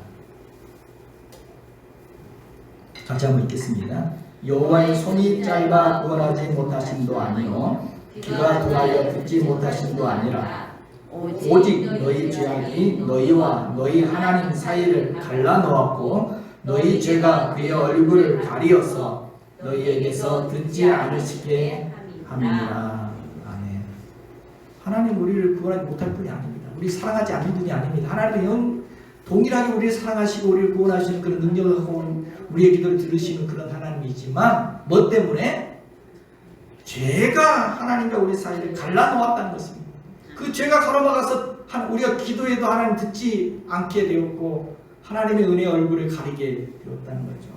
같이 한번 읽겠습니다. 여호와의 손이 짧아 구원하지 못하심도 아니요 귀가 둔하여 듣지 못하심도 아니라 오직 너희 죄악이 너희와 너희 하나님 사이를 갈라놓았고 너희 죄가 그의 얼굴을 가리어서 너희에게서 듣지 않으시게 함이니라. 아멘. 하나님 우리를 구원하지 못할 분이 아닙니다. 우리 사랑하지 않는 분이 아닙니다. 하나님은 동일하게 우리를 사랑하시고 우리를 구원하시는 그런 능력을 갖고 우리의 기도를 들으시는 그런 하나님이지만 뭐 때문에? 죄가 하나님과 우리 사이를 갈라놓았다는 것입니다. 그 죄가 가로막아서 우리가 기도해도 하나님 듣지 않게 되었고 하나님의 은혜의 얼굴을 가리게 되었다는 거죠.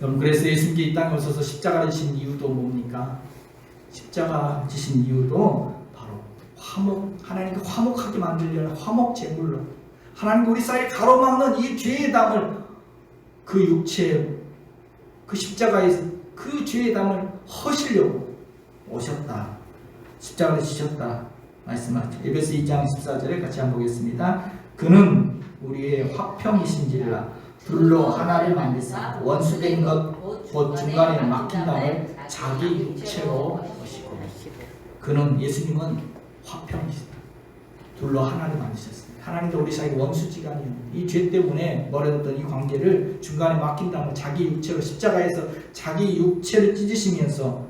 여러분 그래서 예수님께 이 땅에 오셔서 십자가를 지신 이유도 뭡니까? 십자가 지신 이유도 바로 화목, 하나님께 화목하게 만들려는 화목 제물로 하나님 우리 사이에 가로막는 이 죄의 담을 그 육체 그 십자가에서 그 죄의 담을 허시려고 오셨다. 십자가를 지셨다. 말씀하죠. 에베소 2장 14절에 같이 한번 보겠습니다. 그는 우리의 화평이신지라 둘로 하나를 만드사 원수된 것 곧 중간에 막힌 담을 자기 육체로 오시고. 그는 예수님은 화평이시다. 둘로 하나를 만드셨습니다. 하나님도 우리 사이 원수지간이었는데 이 죄 때문에 멀어졌던 이 관계를 중간에 막힌 담을 자기 육체로 십자가에서 자기 육체를 찢으시면서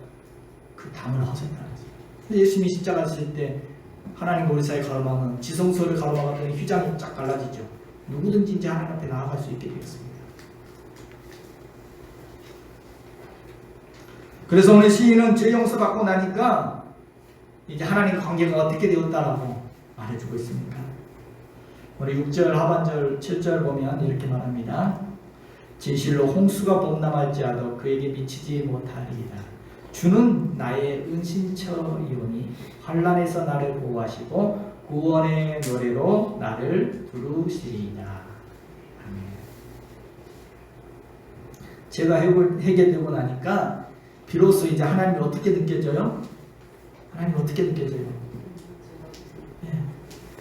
그 담을 허셨다는 거죠. 예수님이 십자가 지실 때 하나님과 우리 사이 가로막는 지성소를 가로막았던 휘장이 쫙 갈라지죠. 누구든지 이제 하나님 앞에 나아갈 수 있게 되었습니다. 그래서 오늘 시인은 죄 용서받고 나니까 이제 하나님과 관계가 어떻게 되었다라고 말해주고 있습니다. 우리 6절 하반절 7절 보면 이렇게 말합니다. 진실로 홍수가 범람할지라도 그에게 미치지 못하리이다. 주는 나의 은신처이오니 환난에서 나를 보호하시고 구원의 노래로 나를 부르시리이다. 아멘. 제가 해결되고 나니까 비로소 이제 하나님이 어떻게 느껴져요? 하나님이 어떻게 느껴져요? 네,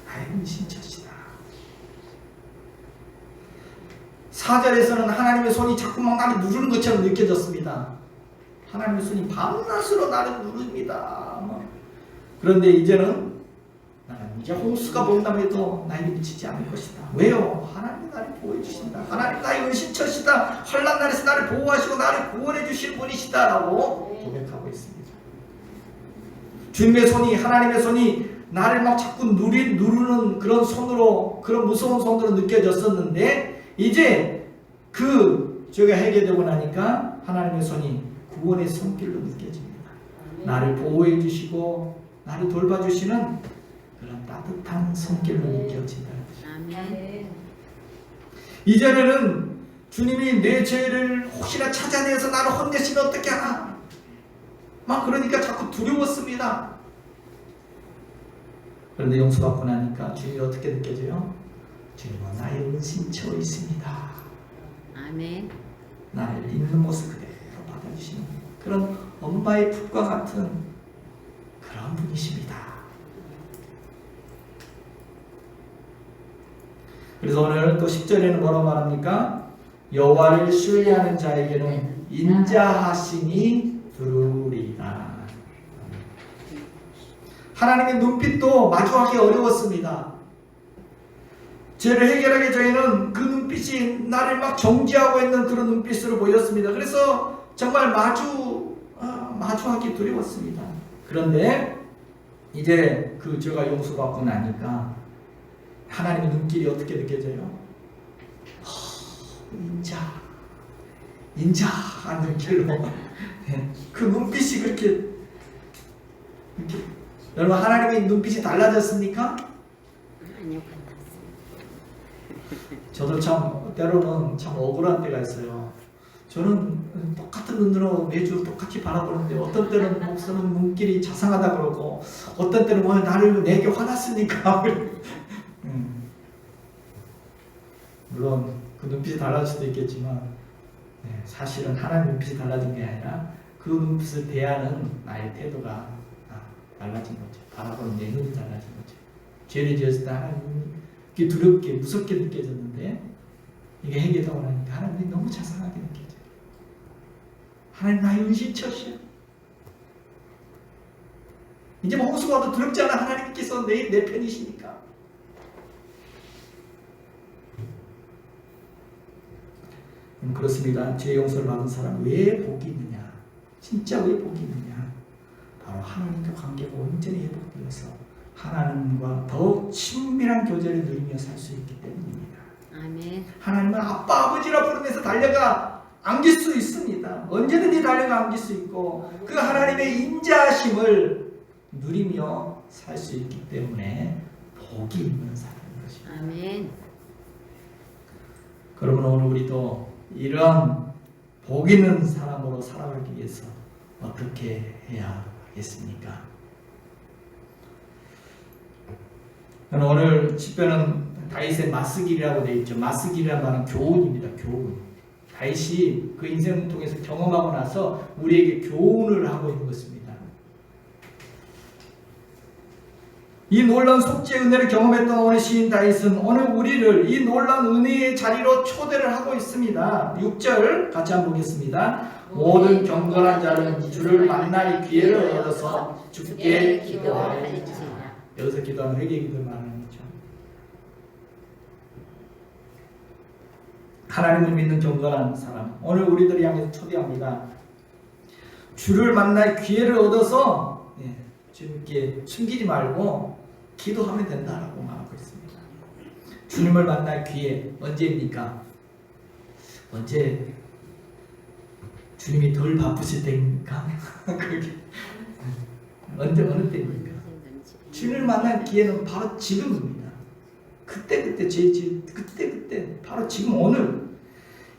나의 은신처시다. 4절에서는 하나님의 손이 자꾸만 나를 누르는 것처럼 느껴졌습니다. 하나님의 손이 밤낮으로 나를 누릅니다. 그런데 이제는 나는 이제 홍수가 범람해도 나에게 미치지 않을 것이다. 왜요? 하나님이 나를 보호해 주신다. 하나님 나의 은신처시다. 환난 날에서 나를 보호하시고 나를 구원해 주실 분이시다 라고 고백하고 있습니다. 주님의 손이, 하나님의 손이 나를 막 자꾸 누르는 그런 손으로, 그런 무서운 손으로 느껴졌었는데 이제 그 죄가 해결되고 나니까 하나님의 손이 구원의 손길로 느껴집니다. 나를 보호해 주시고 나를 돌봐주시는 그런 따뜻한 손길로 느껴진다. 아멘. 이전에는 주님이 내 죄를 혹시나 찾아내서 나를 혼내시면 어떻게 하나 막 그러니까 자꾸 두려웠습니다. 그런데 용서받고 나니까 주님이 어떻게 느껴져요? 주님은 나의 은신처이십니다. 아멘. 나를 있는 모습 그대로 받아주시는 그런 엄마의 품과 같은 그런 분이십니다. 그래서 오늘 또 10절에는 뭐라고 말합니까? 여호와를 신뢰하는 자에게는 인자하심이 두루리라. 하나님의 눈빛도 마주하기 어려웠습니다. 죄를 해결하기 전에는 그 눈빛이 나를 막 정지하고 있는 그런 눈빛으로 보였습니다. 그래서 정말 마주하기 두려웠습니다. 그런데 이제 그 죄가 용서받고 나니까 하나님의 눈길이 어떻게 느껴져요? 인자한 눈길로 그 눈빛이 그렇게 여러분 하나님의 눈빛이 달라졌습니까? 아니요. 저도 참 때로는 참 억울한 때가 있어요. 저는 똑같은 눈으로 매주 똑같이 바라보는데 어떤 때는 목사는 눈길이 자상하다 그러고 어떤 때는 뭐 나를 내게 화났으니까 물론 그 눈빛이 달라질 수도 있겠지만 사실은 하나님 눈빛이 달라진 게 아니라 그 눈빛을 대하는 나의 태도가 달라진 거죠. 바라보는 내 눈이 달라진 거죠. 죄를 지었을 때 하나님이 두렵게 무섭게 느껴졌는데 이게 해결되고 나니까 하나님이 너무 자상하게 느껴져요. 하나님 나의 은신처시야. 이제 뭐 홍수가 와도 두렵지 않아. 하나님께서 내 편이시니까. 그렇습니다. 죄 용서를 받은 사람 왜 복이 있느냐? 진짜 왜 복이 있느냐? 바로 하나님과 관계가 온전히 회복되어서 하나님과 더욱 친밀한 교제를 누리며 살 수 있기 때문입니다. 아멘. 하나님은 아빠 아버지라 부르면서 달려가 안길 수 있습니다. 언제든지 달려가 안길 수 있고 그 하나님의 인자하심을 누리며 살 수 있기 때문에 복이 있는 사람인 것입니다. 아멘. 그러면 오늘 우리도 이러한 복 있는 사람으로 살아가기 위해서 어떻게 해야 하겠습니까? 오늘 집회는 다윗의 마스길이라고 되어 있죠. 마스길이라는 말은 교훈입니다. 교훈. 다윗이 그 인생을 통해서 경험하고 나서 우리에게 교훈을 하고 있는 것입니다. 이 놀라운 속죄의 은혜를 경험했던 오늘 시인 다윗은 오늘 우리를 이 놀라운 은혜의 자리로 초대를 하고 있습니다. 6절 같이 한번 보겠습니다. 모든 경건한 자는 주를 만날 기회를 얻어서 주께 기도할지니라. 여기서 기도하는 회개 기도를 말하는 거죠. 하나님을 믿는 경건한 사람, 오늘 우리들을 향해서 초대합니다. 주를 만날 기회를 얻어서 주님께 숨기지 말고 기도하면 된다라고 말하고 있습니다. 주님을 만날 기회 언제입니까? 언제 주님이 덜 바쁘실 때입니까? 그게 언제 어느 때입니까? 주님을 만날 기회는 바로 지금입니다. 그때 바로 지금 오늘.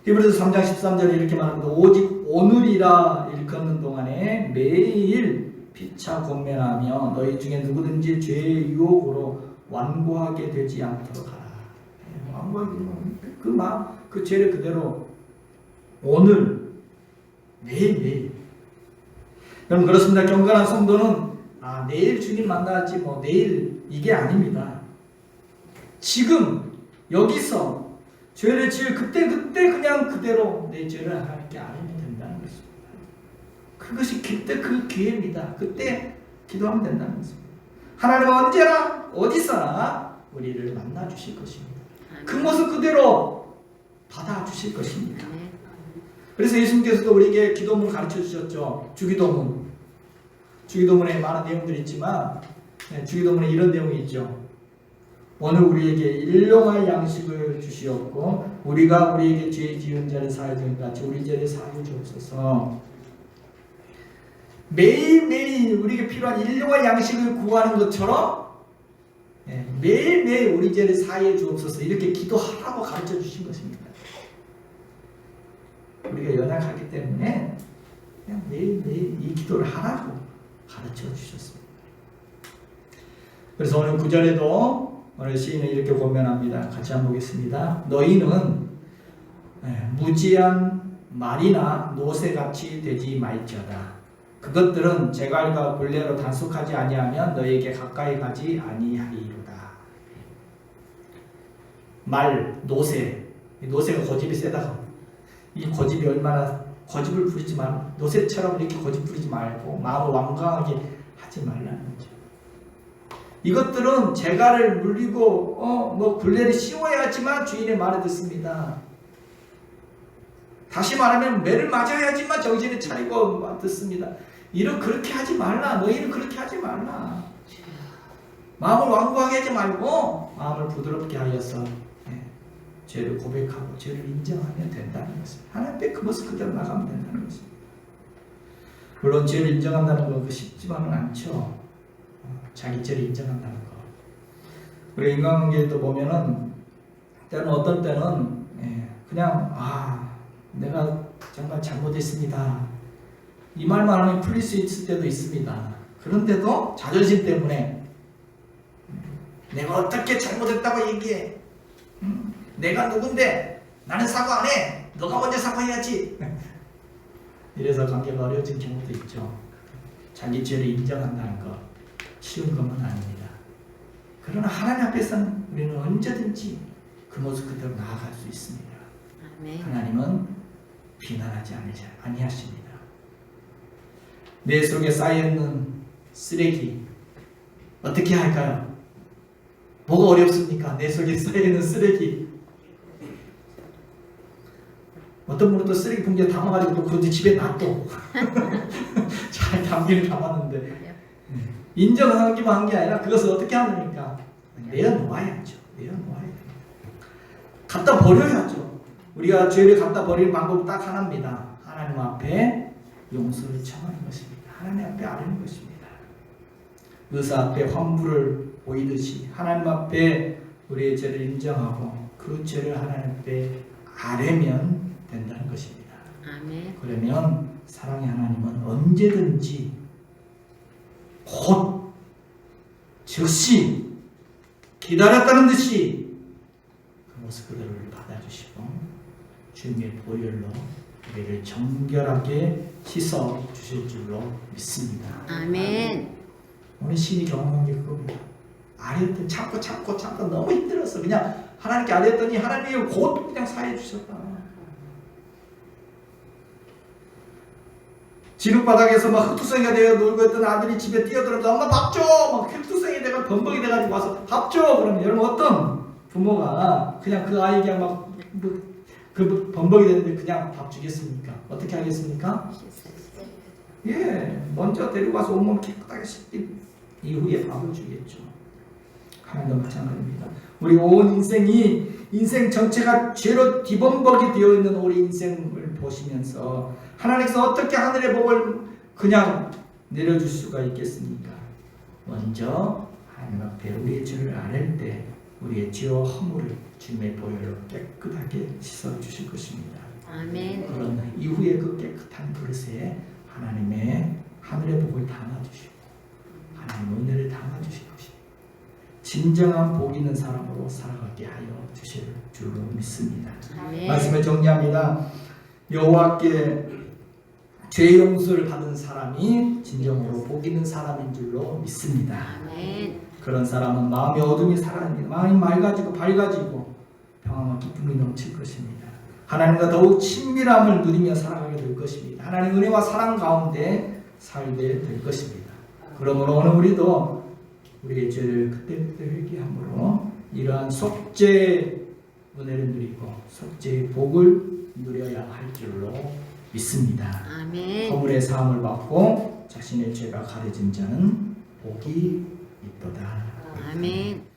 히브리서 3장 13절에 이렇게 말합니다. 오직 오늘이라 일컫는 동안에 매일 피차 권면하며 너희 중에 누구든지 죄의 유혹으로 완고하게 되지 않도록 하라. 완고하게 그 죄를 그대로 오늘 매일. 여러분 그렇습니다. 경건한 성도는 내일 주님 만나지 뭐 내일 이게 아닙니다. 지금 여기서 죄를 지을 그때 그냥 그대로 내 죄를 하나님께 아뢰면 된다는 것입니다. 그것이 그때 그 기회입니다. 그때 기도하면 된다는 것입니다. 하나님은 언제나 어디서나 우리를 만나 주실 것입니다. 그 모습 그대로 받아 주실 것입니다. 그래서 예수님께서도 우리에게 기도문 가르쳐 주셨죠. 주기도문. 주기도문에 많은 내용들이 있지만 주기도문에 이런 내용이 있죠. 오늘 우리에게 일용할 양식을 주시옵고 우리가 우리에게 죄 지은 자를 사하여 준 같이 우리 죄를 사하여 주옵소서. 매일매일 우리에게 필요한 일용할 양식을 구하는 것처럼 매일매일 우리 죄를 사하여 주옵소서 이렇게 기도하라고 가르쳐 주신 것입니다. 우리가 연약하기 때문에 그냥 매일매일 이 기도를 하라고 가르쳐 주셨습니다. 그래서 오늘 9절에도 오늘 시인은 이렇게 권면합니다. 같이 한번 보겠습니다. 너희는 무지한 말이나 노새같이 되지 말지어다. 그것들은 제갈과 굴레로 단속하지 아니하면 너희에게 가까이 가지 아니하리로다. 말, 노새. 노새가 고집이 세다고. 이 고집이 얼마나 고집을 부리지 말고 노새처럼 이렇게 고집 부리지 말고 마음을 완강하게 하지 말라는 거죠. 이것들은 재갈을 물리고 굴레를 씌워야지만 주인의 말을 듣습니다. 다시 말하면 매를 맞아야지만 정신을 차리고 듣습니다. 그렇게 하지 말라. 너희는 그렇게 하지 말라. 마음을 완고하게 하지 말고 마음을 부드럽게 하여서 죄를 고백하고 죄를 인정하면 된다는 것입니다. 하나님 앞에 그 모습 그대로 나가면 된다는 것입니다. 물론 죄를 인정한다는 건 쉽지만은 않죠. 자기 죄를 인정한다는 거. 우리 인간관계도 보면은 때는 어떤 때는 그냥 내가 정말 잘못했습니다. 이 말만 하면 풀릴 수 있을 때도 있습니다. 그런데도 자존심 때문에 내가 어떻게 잘못했다고 얘기해. 내가 누군데 나는 사과 안 해. 너가 먼저 사과해야지. 이래서 관계가 어려워진 경우도 있죠. 자기 죄를 인정한다는 것 쉬운 것은 아닙니다. 그러나 하나님 앞에서는 우리는 언제든지 그 모습 그대로 나아갈 수 있습니다. 아멘. 하나님은 비난하지 아니하십니다. 내 속에 쌓여있는 쓰레기 어떻게 할까요? 뭐가 어렵습니까? 내 속에 쌓여있는 쓰레기. 어떤 분은 또 쓰레기 봉지에 담아가지고 또 그것도 집에 놔둬. 잘 담기를 담았는데 인정하기만 한 게 아니라 그것을 어떻게 하느니까 내어놓아야죠. 내어놓아야 돼요. 갖다 버려야죠. 우리가 죄를 갖다 버리는 방법은 딱 하나입니다. 하나님 앞에 용서를 청하는 것입니다. 하나님 앞에 아뢰는 것입니다. 의사 앞에 환부를 보이듯이 하나님 앞에 우리의 죄를 인정하고 그 죄를 하나님 앞에 아뢰면 된다는 것입니다. 아멘. 그러면 사랑의 하나님은 언제든지 곧 즉시 기다렸다는 듯이 모습 그대로를 받아주시고 주님의 보혈로 우리를 정결하게 씻어 주실 줄로 믿습니다. 아멘. 오늘 신이 경험한 게 그겁니다. 아뢰었더니 참고 너무 힘들었어. 그냥 하나님께 아뢰었더니 하나님이 곧 그냥 사해 주셨다. 진흙바닥에서 막 흙투성이가 되어 놀고 있던 아들이 집에 뛰어들어서 엄마 밥 줘! 막 흙투성이 돼가 범벅이 돼가지고 와서 밥 줘! 그러면 여러분 어떤 부모가 그냥 그 아이에게 그 범벅이 되는데 그냥 밥 주겠습니까? 어떻게 하겠습니까? 예, 먼저 데리고 가서 온몸 깨끗하게 씻긴 이후에 밥을 주겠죠. 하나님도 마찬가지입니다. 우리 온 인생 전체가 죄로 뒤범벅이 되어 있는 우리 인생을 보시면서 하나님께서 어떻게 하늘의 복을 그냥 내려줄 수가 있겠습니까? 먼저 하나님 앞에 우리의 죄를 아랠 때 우리의 죄와 허물을 주님의 보혈로 깨끗하게 씻어 주실 것입니다. 아멘. 그런 이후에 그 깨끗한 그릇에 하나님의 하늘의 복을 담아주시고 하나님의 은혜를 담아주실 것입니다. 진정한 복 있는 사람으로 살아가게 하여 주실 줄로 믿습니다. 아멘. 말씀을 정리합니다. 여호와께 죄 용서를 받은 사람이 진정으로 복 있는 사람인 줄로 믿습니다. 아멘. 그런 사람은 마음의 어둠이 사라집니다. 마음이 맑아지고 밝아지고 평안과 기쁨이 넘칠 것입니다. 하나님과 더욱 친밀함을 누리며 살아가게 될 것입니다. 하나님 은혜와 사랑 가운데 살게 될 것입니다. 그러므로 오늘 우리도 우리의 죄를 그때그때 회개함으로 이러한 속죄의 은혜를 누리고 속죄의 복을 누려야 할 줄로 믿습니다. 아멘. 허물의 사함을 받고 자신의 죄가 가려진 자는 복이 있도다. 아멘.